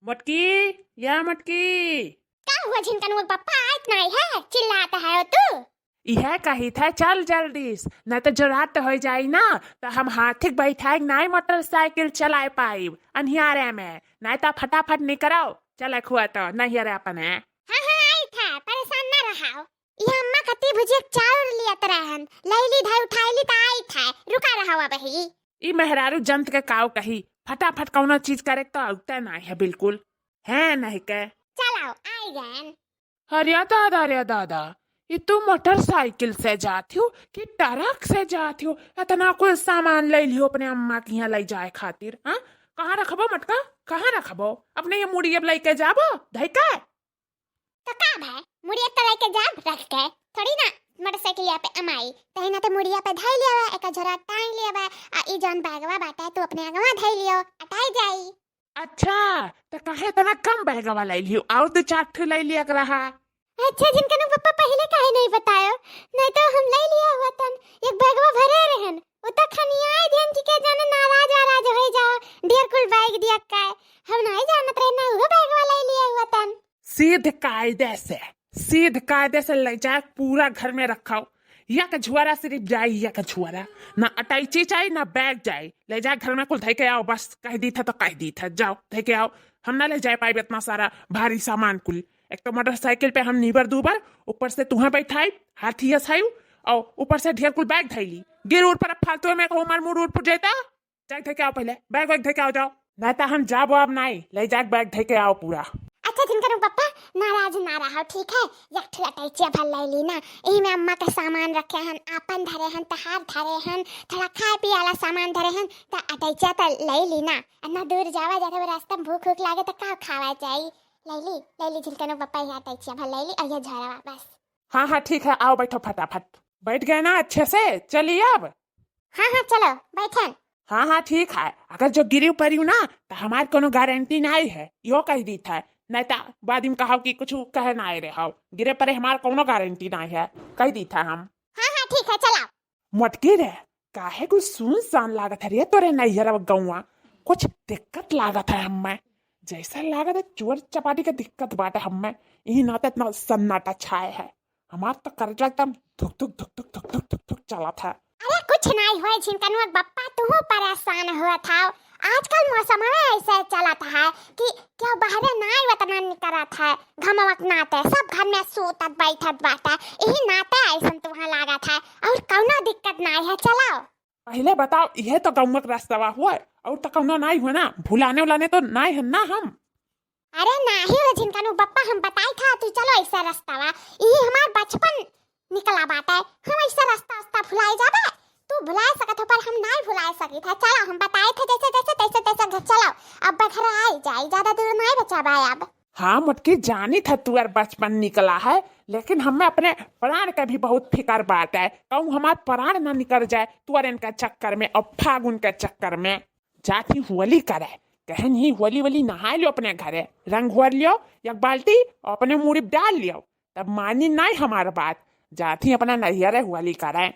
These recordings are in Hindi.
मटकी, या मटकी। क्या हुआ झिनकनुआ पप्पा आज नहीं है चिल्लाता है तू। यह कही था चल जल्दी न तो जो रात हो जाई ना तो हम हाथी बैठाए नहीं मोटरसाइकिल चलाए पाई अन्हारे में नहीं तो फटाफट निकलो चले खुआ तो नहीं अरे अपने। हाँ हाँ आई था परेशान न रहा ये अम्मा कति भुजिया चाउर लिया तरहन लैली धाई उठाईली त आई था रुका रहा बही। ई मेहरारू जंत के काव कही फटाफट कौनो चीज करे तो उगता नहीं है बिल्कुल है नहीं के। चलो आई गए। अरे दादा ये तू मोटरसाइकिल से जाती हो कि ट्रक से जाती हो? इतना कुछ सामान ले लियो अपने अम्मा के यहाँ ले जाए खातिर। हाँ कहाँ रखबो मटका, कहाँ रखबो? अपने ये मुड़ी अब लेके जाबो धैका तो का भाई मुड़िया तो लेके जा रख के थोड़ी ना मोटरसाइकिल पे अमाई तही ना तो मुड़िया पे धाई लिया एक झोरा टांग लिया बा आ ई जौन बैगवा बाटा तो अपने अगवा धाई लियो अटाई जाई। अच्छा तो कहे इतना कम बैगवा ले लियो और तो 4 ठो ले लिया रहा। अच्छा जिनका पप्पा पहले काहे नहीं बतायो नहीं तो हम ले लिया हुआ तन एक बैगवा भरे रहन उता खनिया आए दिन के जाने नाराज वाराज हो जाओ ढेर कुल बैग दिया का हम नहीं जानत रहे ना वो बैगवा ले लिया हुआ तन। सीध कायदे से ले जाए पूरा घर में रखाओ या का झुआरा सिर्फ जाए या का झुआरा ना अटैची चाहिए ना बैग जाए ले जाए घर में कुल धै के आओ बस कह दी था तो कह दी था जाओ धै के आओ हम ना ले जाए पाए इतना सारा भारी सामान कुल। एक तो मोटरसाइकिल पे हम नीबर दूबर ऊपर से तुम्हें बैठाई हाथी हसायू और ऊपर से ढेर कुल बैग धैली गिर उड़ पर फालतू में कहूँ मार मुड़ उड़ पुट जाता जाए धै के आओ पहले बैग वैग धै के आओ जाओ नहीं तो हम जाबो अब नहीं ले जाए बैग धै के आओ पूरा। अच्छा जिनका पप्पा नाराज ना रहा ठीक है एक ठेला टैचिया भर लैली ना यही में अम्मा का सामान रखे हन आपन धरे हन तहार धरे हन थोड़ा खाए पिए वाला सामान धरे हन त अटैचिया त लैली ना अन्ना दूर जावा जाते रास्ता में भूख भूख लागे तो का खावा चाहिए लैली लैली जिनका पप्पा यहाँ टैचिया भर लैली और ये झोरा बस। हाँ ठीक है आओ बैठो फटाफट बैठ गए ना अच्छे से चलिए अब। हाँ चलो बैठन। हाँ ठीक है अगर जो गिरी पड़ी ना तो हमारे कोनो गारंटी नहीं है यो कह दी था नहीं तो बाद में कहा कि कुछ कहे ना आए रहो गिरे पर हमारे कोनो गारंटी नहीं है कह दी था हम। हाँ ठीक है चलो। मटकी रे काहे कुछ सुनसान लागत है रे तोरे नैहर गौवा कुछ दिक्कत लागत है हमें जैसा लागत है चोर चपाटी का दिक्कत बाटे हमें यही नाते इतना सन्नाटा छाए है हमार तो कर्जा एकदम धुक धुक धुक धुक धुक धुक धुक धुक चला था। अरे कुछ नहीं हुआ झिनकनुआ बप्पा तुम परेशान हुआ था आजकल मौसम ऐसा चला था कि क्या बाहर नहीं वतना निकला था घमवक नाते सब घर में सोतत बैठत बाटा यही नाते ऐसा तुम्हां लागा था और कौनो दिक्कत नहीं है चलो। पहले बताओ यह तो गौमक रास्ता हुआ और तो कौनो नहीं हुआ ना भुलाने उलाने तो नहीं है ना हम। अरे नहीं हो झिनकनु बप्पा हम बताई था तू चलो ऐसा रास्ता यही हमार बचपन निकला बात है हम ऐसा रास्ता भुलाए जाबे तू भुला सकत हो पर हम नहीं भुला सकी था चलो हम बताए थे जैसे जैसे तैसे तैसे घर चलो अब घर आई जाए ज्यादा दूर नहीं बचा भाई अब। हाँ मुटकी जानी था तू यार बचपन निकला है लेकिन हमें अपने प्राण का भी बहुत फिकर बात है कहूँ हमारे प्राण ना निकल जाए तुअरन के चक्कर में और फागुन के चक्कर में जाती होली करे कहन ही होली वली नहा लो अपने घरे रंग घोर लियो एक बाल्टी और अपने मुड़ी डाल लियो तब मानी नहीं हमारे बात जाती अपना नैहरे होली करे।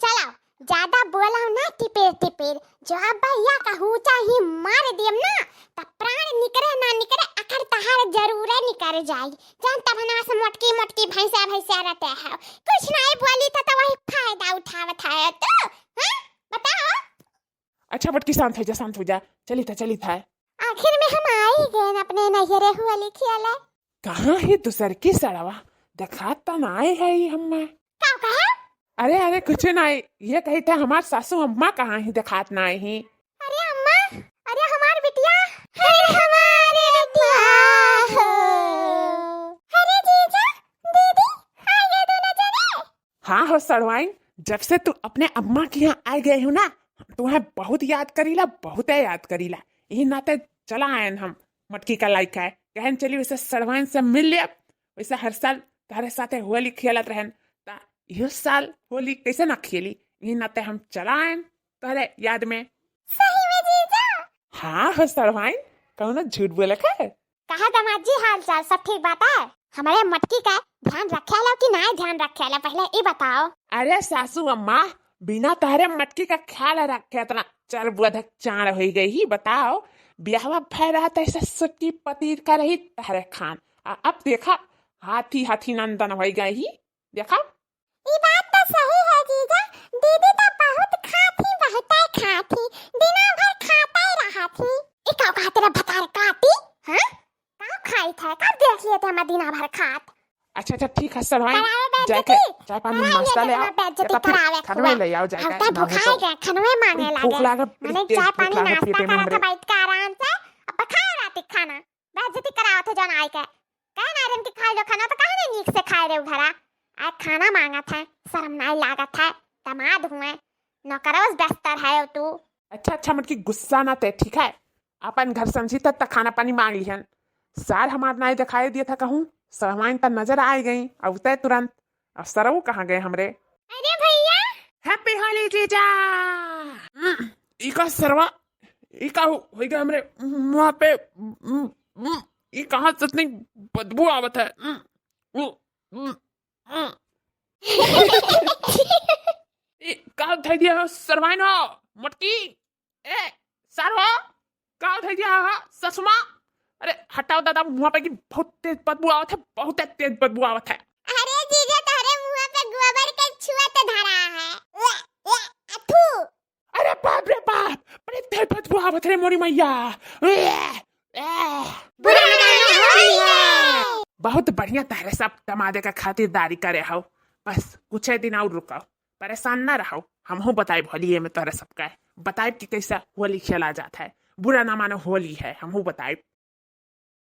चलो ज्यादा बोला ना टिपेर जवाब भैया कहूँ चाहे मार दियम ना तब प्राण निकरे ना निकरे अखर तहार जरूर निकर जाई जानता बना से मोटकी भैंसा रहते हैं कुछ नहीं बोली था तो वही फायदा उठावत है तो हाँ बताओ। अच्छा बटकी शांत हो जा चली था आखिर में हम आ ही गए अपने नैहरे हुआ लिखियाला कहाँ है दूसर की सड़वा दिखाता ना आए है हमें क्या कहा। अरे कुछ नहीं ये कहते हमारे सासू अम्मा कहाँ ही दिखात ना ही। अरे अम्मा अरे हमार बिटिया हमारे बिटिया अरे जीजा दीदी आ गए दोनों जने। हाँ हो सड़वाइन जब से तू अपने अम्मा के यहाँ आ गए हो ना तुम्हें बहुत याद करीला यही नाते चला आयन हम मटकी का लाइक है कहन चली वैसे सड़वाइन से मिल लिया वैसे हर साल तारे साथे होली खेलत रहन इस साल होली कैसे ना खेली यही नाते हम चला आयन तारे याद में। सही में जीजा। हाँ हो सड़वाइन कौन झूठ बोले है कहा दामाद जी हाल चाल सब ठीक बात है हमारे मटकी का ध्यान रखे लो कि नहीं ध्यान रखे लो पहले ये बताओ। अरे सासू अम्मा बिना तारे मटकी का ख्याल रखे इतना चल बुधक चाण हो गई ही बताओ ब्याह भय रहा था ऐसा सुट्टी पति का रही तहरे खान अब देखा हाथी हाथी नंदन हो गए ही देखा। ये बात तो सही है जीजा, दीदी तो बहुत खाती दिना भर खाता ही रहा थी। इका कहा तेरा भतार काटी हां का खाई था कब देख लिए थे हम दिना भर खात। अच्छा ठीक है सरवाई करावे जाके बेइज्जती चाय पानी नाश्ता ले आओ बेइज्जती करावे खनवे ले आओ जाके हफ्ता भुखाए गए खनवे मांगे भूख लगे लागे मैंने चाय पानी नाश्ता करा था बैठ के आराम से अब खा रहा थी खाना बेइज्जती कराओ थे जन आई के कह ना रन की खाई लो खाना तो कहे ना नीक से खाए रे उधरा आज खाना मांगा था शर्म नहीं लागत है दमाद हुए नौकरोस बेस्तर है तू। अच्छा मटकी गुस्सा ना ते ठीक है अपन घर समझी तक खाना पानी मांग लिहन सार हमार नाई दिखाई दिया था कहूँ सरवाइन त नजर आ गई अब तय तुरंत अब सरऊ कहाँ गए हमरे। अरे भैया हैप्पी होली जीजा इका सरवा इका हो गया हमरे मुंह पे ये कहाँ से इतनी बदबू आवत है। कहाँ उठाई दिया हो सरवाइन हो मटकी ए सर हो कहाँ उठाई दिया हो ससुमा अरे हटाओ दादा मुंह पे की बहुत तेज बदबू आवत है बहुत तेज बदबू आवत है। अरे जीजा तारे मुंह पे गोबर के छुआत धरा है अथू अरे बाप रे बाप बड़े तेज बदबू आवत रे मोरी मैया बहुत बढ़िया तारे सब दमादे का खातिरदारी करे हो बस कुछ दिन और रुको परेशान ना रहो हम हो बताए होली में तोरे सबका बताए कि कैसा होली खेला जाता है बुरा ना मानो होली है हम हो बताए।